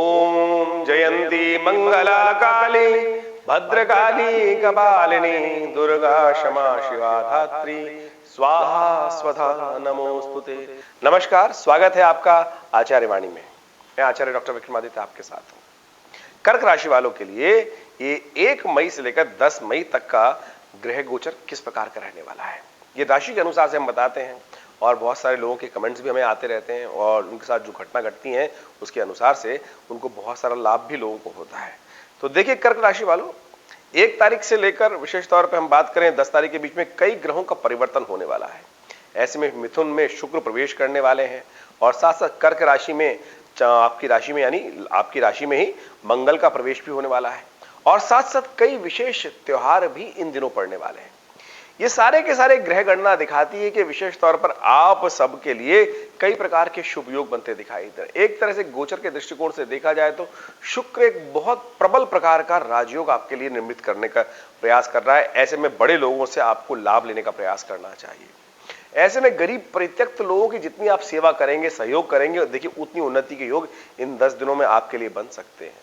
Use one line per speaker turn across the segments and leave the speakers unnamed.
ओम जयंती मंगला काली भद्रकाली कपालिनी दुर्गा क्षमा शिवा धात्री स्वाहा स्वधा नमोस्तुते। नमस्कार, स्वागत है आपका आचार्य वाणी में। मैं आचार्य डॉक्टर विक्रमादित्य आपके साथ हूं। कर्क राशि वालों के लिए ये 1 मई से लेकर 10 मई तक का ग्रह गोचर किस प्रकार का रहने वाला है, ये राशि के अनुसार से हम बताते हैं और बहुत सारे लोगों के कमेंट्स भी हमें आते रहते हैं और उनके साथ जो घटना घटती हैं उसके अनुसार से उनको बहुत सारा लाभ भी लोगों को होता है। तो देखिए कर्क राशि वालों, 1 तारीख से लेकर विशेष तौर पर हम बात करें 10 तारीख के बीच में कई ग्रहों का परिवर्तन होने वाला है। ऐसे में मिथुन में शुक्र प्रवेश करने वाले हैं और साथ साथ कर्क राशि में आपकी राशि में यानी आपकी राशि में ही मंगल का प्रवेश भी होने वाला है और साथ साथ कई विशेष त्योहार भी इन दिनों पड़ने वाले हैं। ये सारे के सारे ग्रह गणना दिखाती है कि विशेष तौर पर आप सबके लिए कई प्रकार के शुभ योग बनते दिखाई दे रहे हैं। एक तरह से गोचर के दृष्टिकोण से देखा जाए तो शुक्र एक बहुत प्रबल प्रकार का राजयोग आपके लिए निर्मित करने का प्रयास कर रहा है। ऐसे में बड़े लोगों से आपको लाभ लेने का प्रयास करना चाहिए। ऐसे में गरीब परित्यक्त लोगों की जितनी आप सेवा करेंगे, सहयोग करेंगे, देखिए उतनी उन्नति के योग इन 10 दिनों में आपके लिए बन सकते हैं।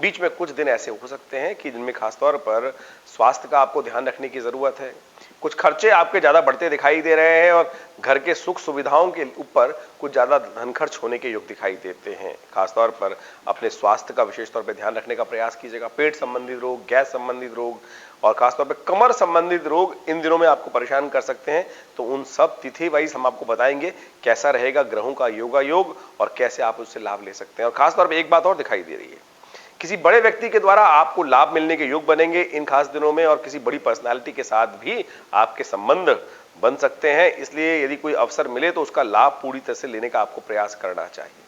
बीच में कुछ दिन ऐसे हो सकते हैं कि जिनमें खासतौर पर स्वास्थ्य का आपको ध्यान रखने की जरूरत है। कुछ खर्चे आपके ज्यादा बढ़ते दिखाई दे रहे हैं और घर के सुख सुविधाओं के ऊपर कुछ ज्यादा धन खर्च होने के योग दिखाई देते हैं। खासतौर पर अपने स्वास्थ्य का विशेष तौर पर ध्यान रखने का प्रयास कीजिएगा। पेट संबंधित रोग, गैस संबंधित रोग और खासतौर पर कमर संबंधित रोग इन दिनों में आपको परेशान कर सकते हैं। तो उन सब तिथि वाइज हम आपको बताएंगे कैसा रहेगा ग्रहों का योगा योग और कैसे आप उससे लाभ ले सकते हैं। और खासतौर पर एक बात और दिखाई दे रही है, किसी बड़े व्यक्ति के द्वारा आपको लाभ मिलने के योग बनेंगे इन खास दिनों में और किसी बड़ी पर्सनालिटी के साथ भी आपके संबंध बन सकते हैं। इसलिए यदि कोई अवसर मिले तो उसका लाभ पूरी तरह से लेने का आपको प्रयास करना चाहिए।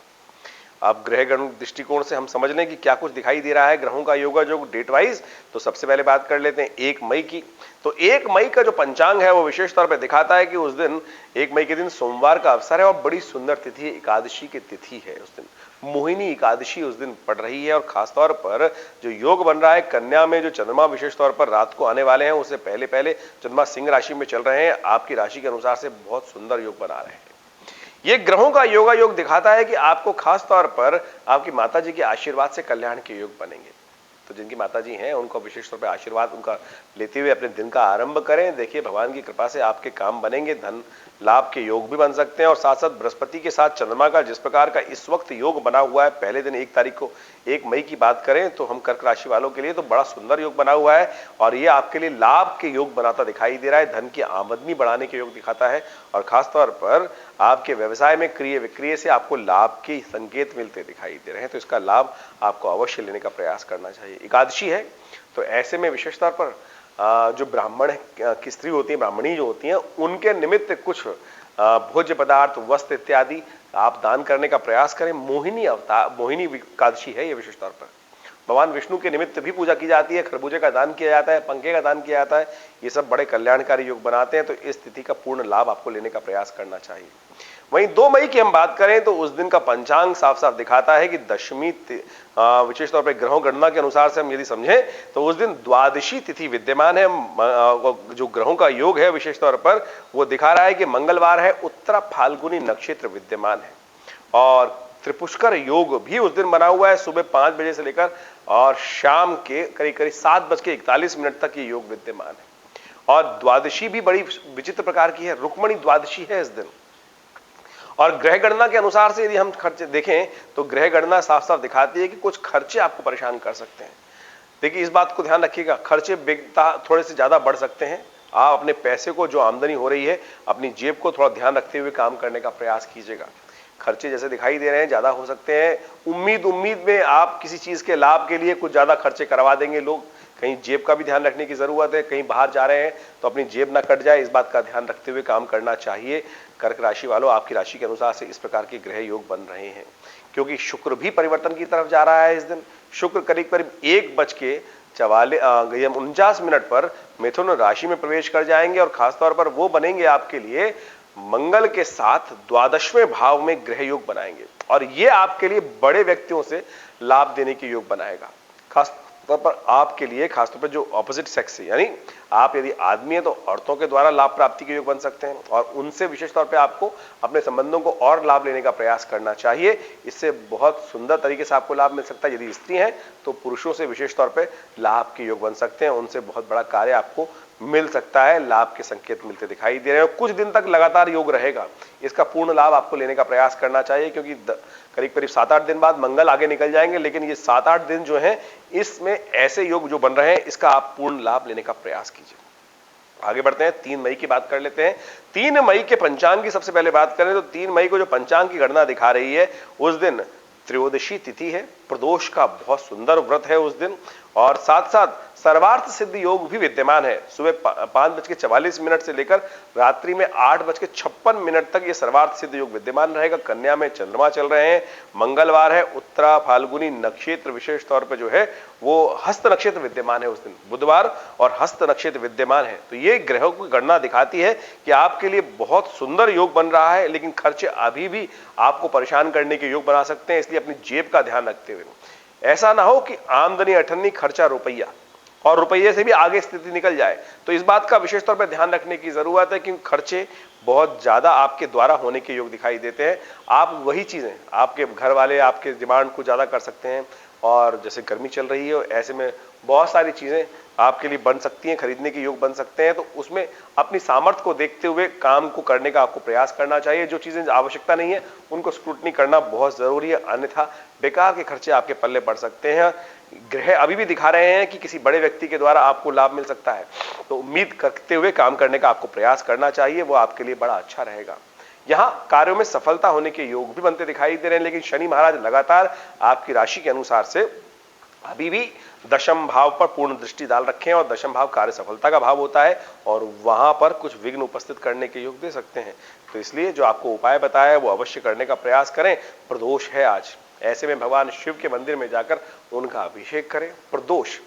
अब ग्रह गण दृष्टिकोण से हम समझ लें कि क्या कुछ दिखाई दे रहा है ग्रहों का योगा जो डेट वाइज। तो सबसे पहले बात कर लेते हैं 1 मई की। तो 1 मई का जो पंचांग है वो विशेष तौर पर दिखाता है कि उस दिन 1 मई के दिन सोमवार का अवसर है और बड़ी सुंदर तिथि एकादशी की तिथि है। उस दिन मोहिनी एकादशी उस दिन पड़ रही है और खासतौर पर जो योग बन रहा है कन्या में जो चंद्रमा विशेष तौर पर रात को आने वाले हैं उससे पहले पहले चंद्रमा सिंह राशि में चल रहे हैं। आपकी राशि के अनुसार से बहुत सुंदर योग बना रहे हैं। ये ग्रहों का योगा योग दिखाता है कि आपको खास तौर पर आपकी माताजी के आशीर्वाद से कल्याण के योग बनेंगे। तो जिनकी माताजी हैं उनको विशेष तौर पर आशीर्वाद उनका लेते हुए अपने दिन का आरंभ करें। देखिए भगवान की कृपा से आपके काम बनेंगे, धन लाभ के योग भी बन सकते हैं। और साथ साथ बृहस्पति के साथ चंद्रमा का जिस प्रकार का इस वक्त योग बना हुआ है, पहले दिन 1 तारीख को 1 मई की बात करें तो हम कर्क राशि वालों के लिए तो बड़ा सुंदर योग बना हुआ है और ये आपके लिए लाभ के योग बनाता दिखाई दे रहा है। धन की आमदनी बढ़ाने के योग दिखाता है और खासतौर पर आपके व्यवसाय में क्रय विक्रय से आपको लाभ के संकेत मिलते दिखाई दे रहे हैं। तो इसका लाभ आपको अवश्य लेने का प्रयास करना चाहिए। एकादशी है तो ऐसे में विशेष तौर पर जो ब्राह्मण की स्त्री होती है, ब्राह्मणी जो होती हैं, उनके निमित्त कुछ भोज्य पदार्थ, वस्त्र इत्यादि आप दान करने का प्रयास करें। मोहिनी एकादशी है ये विशेष तौर पर भगवान विष्णु के निमित्त भी पूजा की जाती है। खरबूजे का दान किया जाता है, पंखे का दान किया जाता है। ये सब बड़े कल्याणकारी योग बनाते हैं। तो इस तिथि का पूर्ण लाभ आपको लेने का प्रयास करना चाहिए। वहीं 2 मई की हम बात करें तो उस दिन का पंचांग साफ साफ दिखाता है कि दशमी विशेष तौर पर ग्रहों गणना के अनुसार से हम यदि समझें तो उस दिन द्वादशी तिथि विद्यमान है। जो ग्रहों का योग है विशेष तौर पर वो दिखा रहा है कि मंगलवार है, उत्तरा फाल्गुनी नक्षत्र विद्यमान है और त्रिपुष्कर योग भी उस दिन बना हुआ है। सुबह 5 बजे से लेकर और शाम के करीब करीब 7:41 तक ये योग विद्यमान है। और द्वादशी भी बड़ी विचित्र प्रकार की है, रुक्मणी द्वादशी है इस दिन। और ग्रह गणना के अनुसार से यदि हम खर्चे देखें तो ग्रह गणना साफ साफ दिखाती है कि कुछ खर्चे आपको परेशान कर सकते हैं। देखिए इस बात को ध्यान रखिएगा, खर्चे थोड़े से ज्यादा बढ़ सकते हैं। आप अपने पैसे को जो आमदनी हो रही है अपनी जेब को थोड़ा ध्यान रखते हुए काम करने का प्रयास कीजिएगा। खर्चे जैसे दिखाई दे रहे हैं ज्यादा हो सकते हैं। उम्मीद में आप किसी चीज के लाभ के लिए कुछ ज्यादा खर्चे करवा देंगे लोग। कहीं जेब का भी ध्यान रखने की जरूरत है। कहीं बाहर जा रहे हैं तो अपनी जेब ना कट जाए, इस बात का ध्यान रखते हुए काम करना चाहिए। कर्क राशि वालों, आपकी राशि के अनुसार से इस प्रकार के ग्रह योग बन रहे हैं क्योंकि शुक्र भी परिवर्तन की तरफ जा रहा है। इस दिन शुक्र करीब करीब 1:49 पर मिथुन राशि में प्रवेश कर जाएंगे और खासतौर पर वो बनेंगे आपके लिए मंगल के साथ 12वें भाव में ग्रह योग बनाएंगे और ये आपके लिए बड़े व्यक्तियों से लाभ देने के योग बनाएगा। खास तौर पर आपके लिए, खासतौर पर जो ऑपोजिट सेक्स है, यानी आप यदि आदमी है तो औरतों के द्वारा लाभ प्राप्ति के योग बन सकते हैं और उनसे विशेष तौर पे आपको अपने संबंधों को और लाभ लेने का प्रयास करना चाहिए। इससे बहुत सुंदर तरीके से आपको लाभ मिल सकता है। यदि स्त्री है तो पुरुषों से विशेष तौर पे लाभ के योग बन सकते हैं, उनसे बहुत बड़ा कार्य आपको मिल सकता है। लाभ के संकेत मिलते दिखाई दे रहे हैं। कुछ दिन तक लगातार योग रहेगा, इसका पूर्ण लाभ आपको लेने का प्रयास करना चाहिए, क्योंकि करीब करीब 7-8 दिन बाद मंगल आगे निकल जाएंगे, लेकिन ये 7-8 दिन जो है इसमें ऐसे योग जो बन रहे हैं इसका आप पूर्ण लाभ लेने का प्रयास कीजिए। आगे बढ़ते हैं, 3 मई की बात कर लेते हैं। 3 मई के पंचांग की सबसे पहले बात करें तो 3 मई को जो पंचांग की गणना दिखा रही है उस दिन त्रयोदशी तिथि है, प्रदोष का बहुत सुंदर व्रत है उस दिन, और साथ साथ सर्वार्थ सिद्ध योग भी विद्यमान है। सुबह 5:44 से लेकर रात्रि में 8:56 तक ये सर्वार्थ सिद्ध योग विद्यमान रहेगा। कन्या में चंद्रमा चल रहे हैं, मंगलवार है, उत्तरा फाल्गुनी नक्षत्र विशेष तौर पर जो है वो हस्त नक्षत्र विद्यमान है उस दिन, बुधवार और हस्त नक्षत्र विद्यमान है। तो ये ग्रहों की गणना दिखाती है कि आपके लिए बहुत सुंदर योग बन रहा है, लेकिन खर्चे अभी भी आपको परेशान करने के योग बना सकते हैं। इसलिए अपनी जेब का ध्यान रखते हुए ऐसा ना हो कि आमदनी अठन्नी खर्चा रुपया और रुपये से भी आगे स्थिति निकल जाए। तो इस बात का विशेष तौर पर ध्यान रखने की जरूरत है, क्योंकि खर्चे बहुत ज्यादा आपके द्वारा होने के योग दिखाई देते हैं। आप वही चीजें, आपके घर वाले आपके डिमांड को ज्यादा कर सकते हैं, और जैसे गर्मी चल रही है ऐसे में बहुत सारी चीजें आपके लिए बन सकती हैं, खरीदने के योग बन सकते हैं। तो उसमें अपनी सामर्थ्य को देखते हुए काम को करने का आपको प्रयास करना चाहिए। जो चीजें आवश्यकता नहीं है उनको स्क्रूटनी करना बहुत जरूरी है, अन्यथा बेकार के खर्चे आपके पल्ले पड़ सकते हैं। ग्रह अभी भी दिखा रहे हैं कि किसी बड़े व्यक्ति के द्वारा आपको लाभ मिल सकता है, तो उम्मीद करते हुए काम करने का आपको प्रयास करना चाहिए, वो आपके लिए बड़ा अच्छा रहेगा। यहां कार्यों में सफलता होने के योग भी बनते दिखाई दे रहे हैं, लेकिन शनि महाराज लगातार आपकी राशि के अनुसार से अभी भी दशम भाव पर पूर्ण दृष्टि डाल रखे हैं, और दशम भाव कार्य सफलता का भाव होता है और वहां पर कुछ विघ्न उपस्थित करने के योग दे सकते हैं। तो इसलिए जो आपको उपाय बताया है वो अवश्य करने का प्रयास करें। प्रदोष है आज, ऐसे में भगवान शिव के मंदिर में जाकर उनका अभिषेक करें। प्रदोष,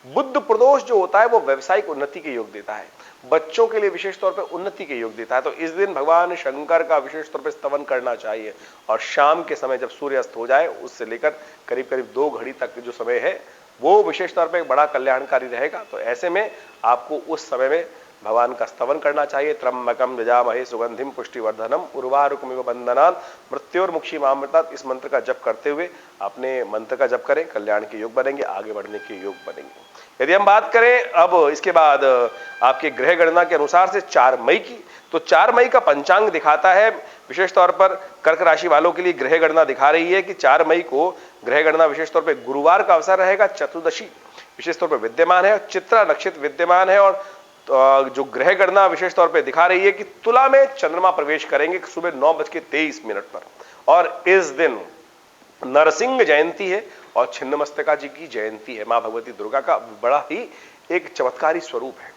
बुद्ध प्रदोष जो होता है वो व्यवसायिक उन्नति के योग देता है, बच्चों के लिए विशेष तौर पर उन्नति के योग देता है। तो इस दिन भगवान शंकर का विशेष तौर पर स्तवन करना चाहिए, और शाम के समय जब सूर्य अस्त हो जाए उससे लेकर करीब करीब 2 घड़ी तक जो समय है वो विशेष तौर पर बड़ा कल्याणकारी रहेगा। तो ऐसे में आपको उस समय में भगवान का स्तवन करना चाहिए। त्र्यंबकम यजामहे सुगंधिम पुष्टिवर्धनम उर्वारुकमिव बंधनात् मृत्योर्मुक्षीमामृतात्, इस मंत्र का जप करते हुए अपने मंत्र का जप करें, कल्याण के योग बनेंगे, आगे बढ़ने के योग बनेंगे। यदि हम बात करें अब इसके बाद आपके ग्रह गणना के अनुसार से 4 मई की, तो 4 मई का पंचांग दिखाता है विशेष तौर पर कर्क राशि वालों के लिए ग्रह गणना दिखा रही है कि 4 मई को ग्रह गणना विशेष तौर पर गुरुवार का अवसर रहेगा। चतुर्दशी विशेष तौर पर विद्यमान है, चित्रा नक्षत्र विद्यमान है, और जो ग्रह गणना विशेष तौर पे दिखा रही है कि तुला में चंद्रमा प्रवेश करेंगे सुबह 9:23 पर, और इस दिन नरसिंह जयंती है और छिन्नमस्तिका जी की जयंती है। मां भगवती दुर्गा का बड़ा ही एक चमत्कारी स्वरूप है।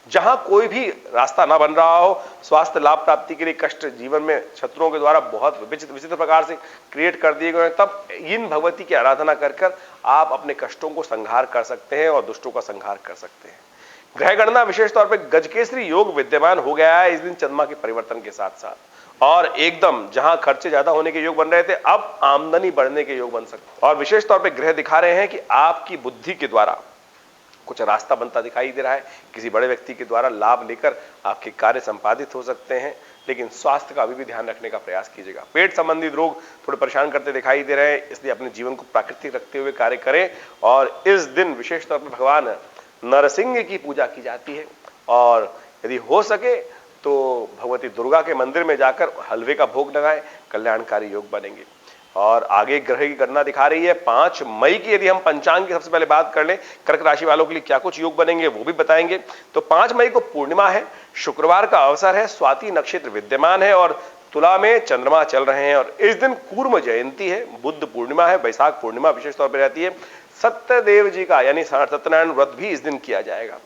जहां कोई भी रास्ता ना बन रहा हो, स्वास्थ्य लाभ प्राप्ति के लिए कष्ट जीवन में शत्रुओं के द्वारा बहुत विचित्र प्रकार से क्रिएट कर दिए गए, तब इन भगवती की आराधना कर आप अपने कष्टों को संहार कर सकते हैं और दुष्टों का संहार कर सकते हैं। ग्रह गणना विशेष तौर पर गजकेसरी योग विद्यमान हो गया है इस दिन चंद्रमा के परिवर्तन के साथ साथ, और एकदम जहां खर्चे ज्यादा होने के योग बन रहे थे अब आमदनी बढ़ने के योग बन सकते हैं। और विशेष तौर पर ग्रह दिखा रहे हैं कि आपकी बुद्धि के द्वारा कुछ रास्ता बनता दिखाई दे रहा है, किसी बड़े व्यक्ति के द्वारा लाभ लेकर आपके कार्य संपादित हो सकते हैं, लेकिन स्वास्थ्य का अभी भी ध्यान रखने का प्रयास कीजिएगा। पेट संबंधित रोग थोड़े परेशान करते दिखाई दे रहे हैं, इसलिए अपने जीवन को प्राकृतिक रखते हुए कार्य करें। और इस दिन विशेष तौर पर भगवान नरसिंह की पूजा की जाती है, और यदि हो सके तो भगवती दुर्गा के मंदिर में जाकर हलवे का भोग लगाएं, कल्याणकारी योग बनेंगे। और आगे ग्रह की गणना दिखा रही है 5 मई की। यदि हम पंचांग की सबसे पहले बात कर लें, कर्क राशि वालों के लिए क्या कुछ योग बनेंगे वो भी बताएंगे। तो 5 मई को पूर्णिमा है, शुक्रवार का अवसर है, स्वाति नक्षत्र विद्यमान है और तुला में चंद्रमा चल रहे हैं, और इस दिन कूर्म जयंती है, बुद्ध पूर्णिमा है, बैसाख पूर्णिमा विशेष तौर पर रहती है। सत्यदेव जी का यानी सत्यनारायण व्रत भी इस दिन किया जाएगा।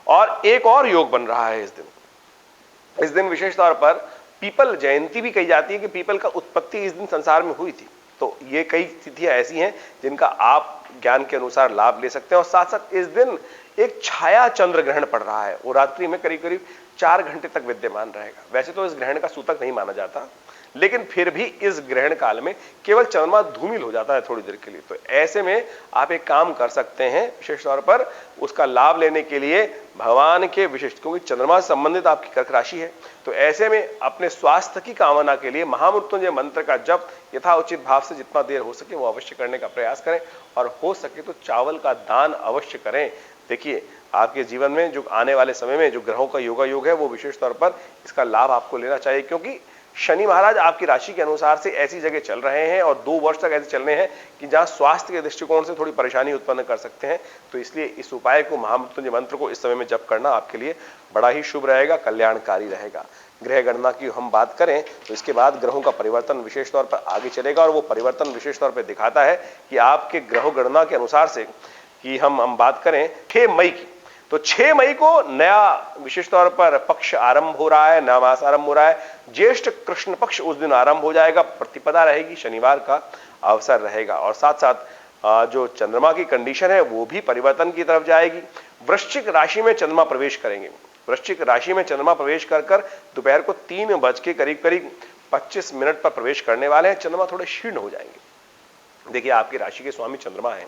और एक और योग बन रहा है इस दिन विशेष तौर पर पीपल जयंती भी कही जाती है कि पीपल का उत्पत्ति इस दिन संसार में हुई थी। तो ये कई तिथियां ऐसी हैं जिनका आप ज्ञान के अनुसार लाभ ले सकते हैं। और साथ साथ इस दिन एक छाया चंद्र ग्रहण पड़ रहा है, वो रात्रि में करीब करीब 4 घंटे तक विद्यमान रहेगा। वैसे तो इस ग्रहण का सूतक नहीं माना जाता, लेकिन फिर भी इस ग्रहण काल में केवल चंद्रमा धूमिल हो जाता है थोड़ी देर के लिए। तो ऐसे में आप एक काम कर सकते हैं, विशेष तौर पर उसका लाभ लेने के लिए भगवान के विशिष्ट, क्योंकि चंद्रमा से संबंधित आपकी कर्क राशि है, तो ऐसे में अपने स्वास्थ्य की कामना के लिए महामृत्युंजय मंत्र का जप यथाउचित भाव से जितना देर हो सके वो अवश्य करने का प्रयास करें, और हो सके तो चावल का दान अवश्य करें। देखिए आपके जीवन में जो आने वाले समय में जो ग्रहों का योगा योग है वो विशेष तौर पर इसका लाभ आपको लेना चाहिए, क्योंकि शनि महाराज आपकी राशि के अनुसार से ऐसी जगह चल रहे हैं और 2 वर्ष तक ऐसे चलने हैं कि जहां स्वास्थ्य के दृष्टिकोण से थोड़ी परेशानी उत्पन्न कर सकते हैं। तो इसलिए इस उपाय को, महामृत्युंजय मंत्र को इस समय में जप करना आपके लिए बड़ा ही शुभ रहेगा, कल्याणकारी रहेगा। ग्रह गणना की हम बात करें तो इसके बाद ग्रहों का परिवर्तन विशेष तौर पर आगे चलेगा, और वो परिवर्तन विशेष तौर पर दिखाता है कि आपके ग्रह गणना के अनुसार से कि हम बात करें 6 मई की, तो 6 मई को नया विशेष तौर पर पक्ष आरंभ हो रहा है, नया मास आरंभ हो रहा है। ज्येष्ठ कृष्ण पक्ष उस दिन आरंभ हो जाएगा, प्रतिपदा रहेगी, शनिवार का अवसर रहेगा, और साथ साथ जो चंद्रमा की कंडीशन है वो भी परिवर्तन की तरफ जाएगी। वृश्चिक राशि में चंद्रमा प्रवेश करेंगे। वृश्चिक राशि में चंद्रमा प्रवेश कर दोपहर को 3 बज के करीब 25 मिनट पर प्रवेश करने वाले हैं। चंद्रमा थोड़े क्षीण हो जाएंगे। देखिए आपकी राशि के स्वामी चंद्रमा है,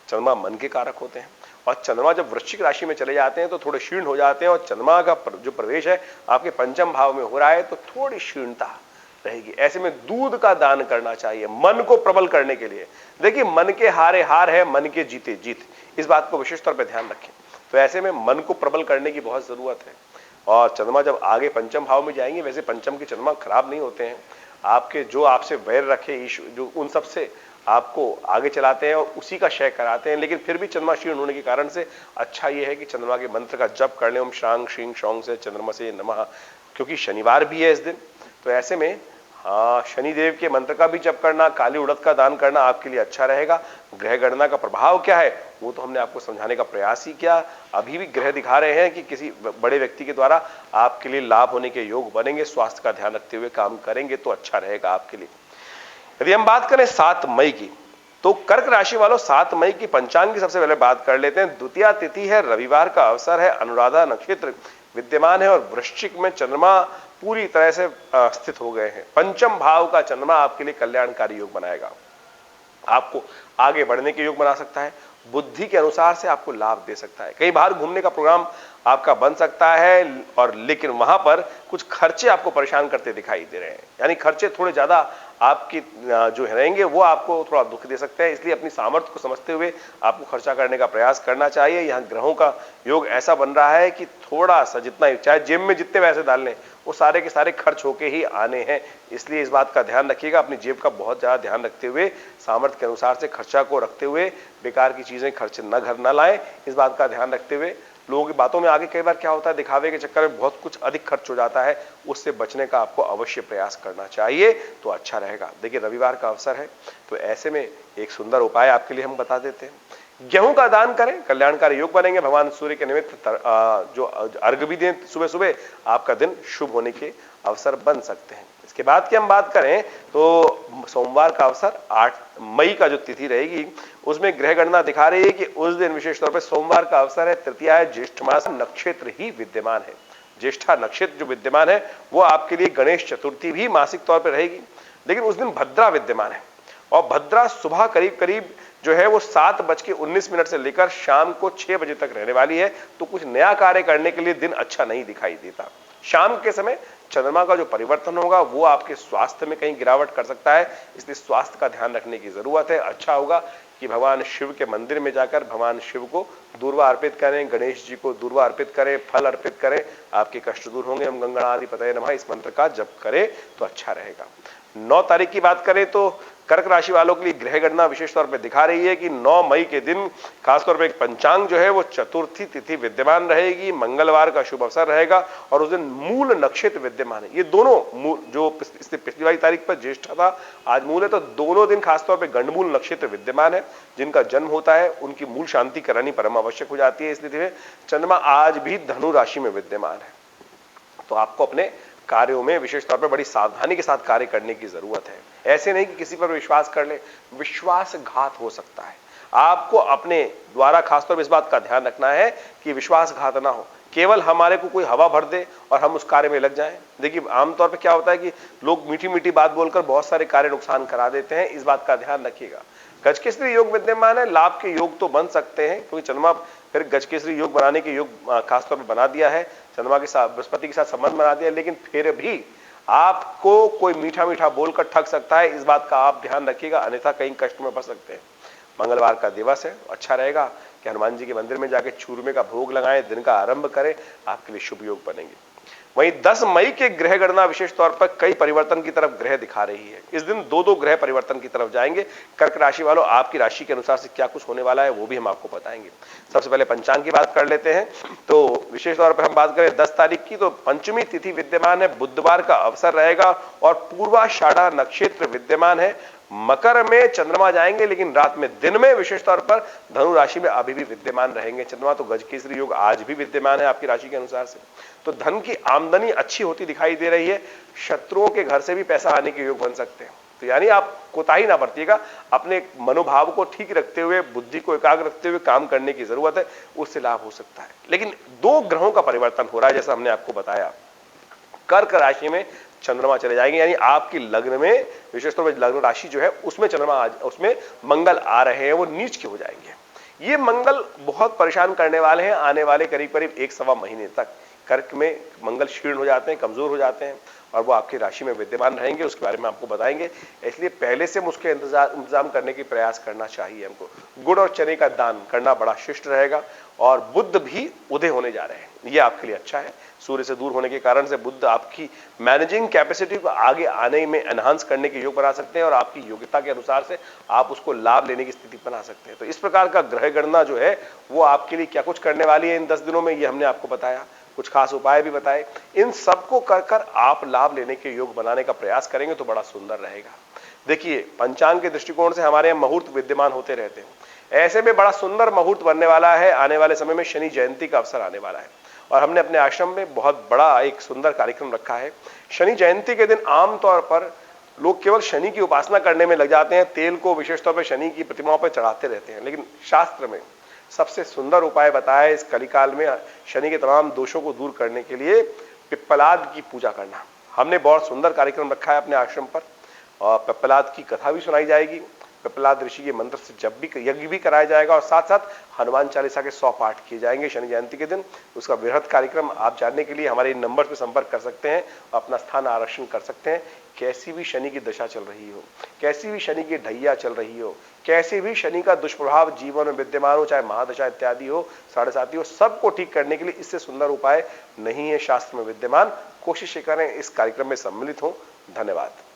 चंद्रमा मन के कारक होते हैं, और चंद्रमा जब वृश्चिक राशि में चले जाते हैं तो थोड़े क्षीण हो जाते हैं, और चंद्रमा का जो प्रवेश है आपके पंचम भाव में हो रहा है तो थोड़ी क्षीणता रहेगी। ऐसे में दूध का दान करना चाहिए मन को प्रबल करने के लिए। देखिए मन के हारे हार है, मन के जीते जीत, इस बात को विशेष तौर पर ध्यान रखें। तो ऐसे में मन को प्रबल करने की बहुत जरूरत है, और चंद्रमा जब आगे पंचम भाव में जाएंगे, वैसे पंचम के चंद्रमा खराब नहीं होते हैं, आपके जो आपसे वैर रखे जो उन सब से आपको आगे चलाते हैं और उसी का क्षय कराते हैं। लेकिन फिर भी चंद्रमा क्षीण होने के कारण से अच्छा यह है कि चंद्रमा के मंत्र का जप कर लें, ओम श्रांग श्रींग शौंग से चंद्रमा से नमः, क्योंकि शनिवार भी है इस दिन। तो ऐसे में शनिदेव के मंत्र का भी जप करना, काली उड़द का दान करना आपके लिए अच्छा रहेगा। ग्रह गणना का प्रभाव क्या है वो तो हमने आपको समझाने का प्रयास ही किया। अभी भी ग्रह दिखा रहे हैं कि किसी बड़े व्यक्ति के द्वारा आपके लिए लाभ होने के योग बनेंगे। स्वास्थ्य का ध्यान रखते हुए काम करेंगे तो अच्छा रहेगा आपके लिए। यदि हम बात करें 7 मई की, तो कर्क राशि वालों 7 मई की पंचांग की सबसे पहले बात कर लेते हैं। द्वितीया तिथि है, रविवार का अवसर है, अनुराधा नक्षत्र विद्यमान है, और वृश्चिक में चंद्रमा पूरी तरह से स्थित हो गए हैं। पंचम भाव का चंद्रमा आपके लिए कल्याणकारी योग बनाएगा, आपको आगे बढ़ने के योग बना सकता है, बुद्धि के अनुसार से आपको लाभ दे सकता है। कहीं बाहर घूमने का प्रोग्राम आपका बन सकता है, और लेकिन वहां पर कुछ खर्चे आपको परेशान करते दिखाई दे रहे हैं, यानी खर्चे थोड़े ज्यादा आपकी जो रहेंगे वो आपको थोड़ा दुख दे सकते हैं। इसलिए अपनी सामर्थ्य को समझते हुए आपको खर्चा करने का प्रयास करना चाहिए। यहाँ ग्रहों का योग ऐसा बन रहा है कि थोड़ा सा जितना, चाहे जेब में जितने पैसे डाल लें वो सारे के सारे खर्च होके ही आने हैं। इसलिए इस बात का ध्यान रखिएगा, अपनी जेब का बहुत ज्यादा ध्यान रखते हुए, सामर्थ्य के अनुसार से खर्चा को रखते हुए बेकार की चीजें खर्च न घर न लाएं, इस बात का ध्यान रखते हुए। लोगों की बातों में आगे कई बार क्या होता है, दिखावे के चक्कर में बहुत कुछ अधिक खर्च हो जाता है, उससे बचने का आपको अवश्य प्रयास करना चाहिए तो अच्छा रहेगा। देखिए रविवार का अवसर है, तो ऐसे में एक सुंदर उपाय आपके लिए हम बता देते हैं। गेहूं का दान करें, कल्याणकारी योग बनेंगे। भगवान सूर्य के निमित्त जो अर्घ भी दें सुबह सुबह, आपका दिन शुभ होने के अवसर बन सकते हैं। इसके बाद की हम बात करें तो सोमवार का अवसर 8 मई का जो तिथि रहेगी उसमें ग्रह गणना दिखा रही है कि उस दिन विशेष तौर पर सोमवार का अवसर है। तृतीया है, ज्येष्ठ मास नक्षत्र ही विद्यमान है। ज्येष्ठा नक्षत्र जो विद्यमान है वो आपके लिए गणेश चतुर्थी भी मासिक तौर पर रहेगी, लेकिन उस दिन भद्रा विद्यमान है, और भद्रा सुबह करीब जो है वो 7:19 से लेकर शाम को 6 बजे तक रहने वाली है। तो कुछ नया कार्य करने के लिए दिन अच्छा नहीं दिखाई देता। शाम के समय चंद्रमा का जो परिवर्तन होगा वो आपके स्वास्थ्य में कहीं गिरावट कर सकता है, इसलिए स्वास्थ्य का ध्यान रखने की जरूरत है। अच्छा होगा कि भगवान शिव के मंदिर में जाकर भगवान शिव को दूर्वा अर्पित करें, गणेश जी को दूर्वा अर्पित करें, फल अर्पित करें, आपके कष्ट दूर होंगे। हम गंगणाधिपतये नमः इस मंत्र का जप करें तो अच्छा रहेगा। 9 तारीख की बात करें तो कर्क राशि वालों के लिए ग्रह गणना विशेष तौर पर दिखा रही है कि 9 मई के दिन खासतौर पर एक पंचांग जो है वो चतुर्थी तिथि विद्यमान रहेगी, मंगलवार का शुभ अवसर रहेगा, और उस दिन मूल नक्षत्र विद्यमान है। ये दोनों मूल, जो पिछली वाली तारीख पर ज्येष्ठा था, आज मूल है, तो दोनों दिन खासतौर पर गंडमूल नक्षत्र विद्यमान है। जिनका जन्म होता है उनकी मूल शांति करानी परम आवश्यक हो जाती है। इसलिए चंद्रमा आज भी धनु राशि में विद्यमान है, तो आपको अपने कार्यों में विशेष तौर पर बड़ी सावधानी के साथ कार्य करने की जरूरत है। ऐसे नहीं कि किसी पर विश्वास कर ले, विश्वासघात हो सकता है। आपको अपने द्वारा खासतौर पर इस बात का ध्यान रखना है कि विश्वासघात ना हो, केवल हमारे को कोई हवा भर दे और हम उस कार्य में लग जाएं। देखिए आमतौर पे क्या होता है कि लोग मीठी मीठी बात बोलकर बहुत सारे कार्य नुकसान करा देते हैं, इस बात का ध्यान रखिएगा। गजकेसरी योग विद्यमान है, लाभ के योग तो बन सकते हैं क्योंकि चंद्रमा फिर गजकेसरी योग बनाने के योग खासतौर पर बना दिया है, चंद्रमा के साथ बृहस्पति के साथ संबंध बना दिया, लेकिन फिर भी आपको कोई मीठा मीठा बोलकर ठग सकता है, इस बात का आप ध्यान रखिएगा, अन्यथा कहीं कष्ट में फंस सकते हैं। मंगलवार का दिवस है, अच्छा रहेगा कि हनुमान जी के मंदिर में जाके चूरमे का भोग लगाएं, दिन का आरंभ करें, आपके लिए शुभ योग बनेंगे। वहीं 10 मई के ग्रह गणना विशेष तौर पर कई परिवर्तन की तरफ ग्रह दिखा रही है। इस दिन दो ग्रह परिवर्तन की तरफ जाएंगे। कर्क राशि वालों, आपकी राशि के अनुसार से क्या कुछ होने वाला है वो भी हम आपको बताएंगे। सबसे पहले पंचांग की बात कर लेते हैं। तो विशेष तौर पर हम बात करें 10 तारीख की, तो पंचमी तिथि विद्यमान है, बुधवार का अवसर रहेगा और पूर्वाषाढ़ा नक्षत्र विद्यमान है। मकर में चंद्रमा जाएंगे, लेकिन रात में दिन में विशेष तौर पर धनु राशि में अभी भी विद्यमान रहेंगे चंद्रमा। तो गजकेसरी योग आज भी विद्यमान है आपकी राशि के अनुसार से। तो धन की आमदनी अच्छी होती दिखाई दे रही है, शत्रुओं के घर से भी पैसा आने के योग बन सकते हैं। तो यानी आप कोताही ना बरतिएगा, अपने मनोभाव को ठीक रखते हुए, बुद्धि को एकाग्र रखते हुए काम करने की जरूरत है, उससे लाभ हो सकता है। लेकिन 2 ग्रहों का परिवर्तन हो रहा है, जैसा हमने आपको बताया। कर्क राशि में चंद्रमा चले जाएंगे, यानी आपकी लग्न में विशेष तौर पर लग्न राशि जो है उसमें चंद्रमा, उसमें मंगल आ रहे हैं, वो नीच के हो जाएंगे। ये मंगल बहुत परेशान करने वाले हैं आने वाले करीब करीब 1-1.25 महीने तक। कर्क में मंगल क्षीण हो जाते हैं, कमजोर हो जाते हैं और वो आपकी राशि में विद्यमान रहेंगे, उसके बारे में आपको बताएंगे। इसलिए पहले से उसके इंतजाम करने की प्रयास करना चाहिए हमको। गुड़ और चने का दान करना बड़ा शिष्ट रहेगा। और बुध भी उदय होने जा रहे हैं, ये आपके लिए अच्छा है। सूर्य से दूर होने के कारण से बुध आपकी मैनेजिंग कैपेसिटी को आगे आने में एनहांस करने के योग बना सकते हैं और आपकी योग्यता के अनुसार से आप उसको लाभ लेने की स्थिति बना सकते हैं। तो इस प्रकार का ग्रह गणना जो है वो आपके लिए क्या कुछ करने वाली है इन 10 दिनों में, ये हमने आपको बताया। कुछ खास उपाय भी बताए। इन सबको कर आप लाभ लेने के योग बनाने का प्रयास करेंगे तो बड़ा सुंदर रहेगा। देखिए पंचांग के दृष्टिकोण से हमारे यहाँ मुहूर्त विद्यमान होते रहते हैं, ऐसे में बड़ा सुंदर मुहूर्त बनने वाला है। आने वाले समय में शनि जयंती का अवसर आने वाला है और हमने अपने आश्रम में बहुत बड़ा एक सुंदर कार्यक्रम रखा है। शनि जयंती के दिन आमतौर पर लोग केवल शनि की उपासना करने में लग जाते हैं, तेल को विशेष तौर पर शनि की प्रतिमाओं पर चढ़ाते रहते हैं, लेकिन शास्त्र में सबसे सुंदर उपाय बताया है इस कलिकाल में शनि के तमाम दोषों को दूर करने के लिए, पिप्पलाद की पूजा करना। हमने बहुत सुंदर कार्यक्रम रखा है अपने आश्रम पर और पिप्पलाद की कथा भी सुनाई जाएगी, पिप्पलाद ऋषि के मंत्र से जब भी यज्ञ भी कराया जाएगा और साथ साथ हनुमान चालीसा के 100 पाठ किए जाएंगे शनि जयंती के दिन। उसका वृहद कार्यक्रम आप जानने के लिए हमारे इन नंबर पर संपर्क कर सकते हैं, अपना स्थान आरक्षण कर सकते हैं। कैसी भी शनि की दशा चल रही हो, कैसी भी शनि की ढैया चल रही हो, कैसे भी शनि का दुष्प्रभाव जीवन में विद्यमान हो, चाहे महादशा इत्यादि हो, 7.5 हो, सबको ठीक करने के लिए इससे सुंदर उपाय नहीं है शास्त्र में विद्यमान। कोशिश करें इस कार्यक्रम में सम्मिलित हो। धन्यवाद।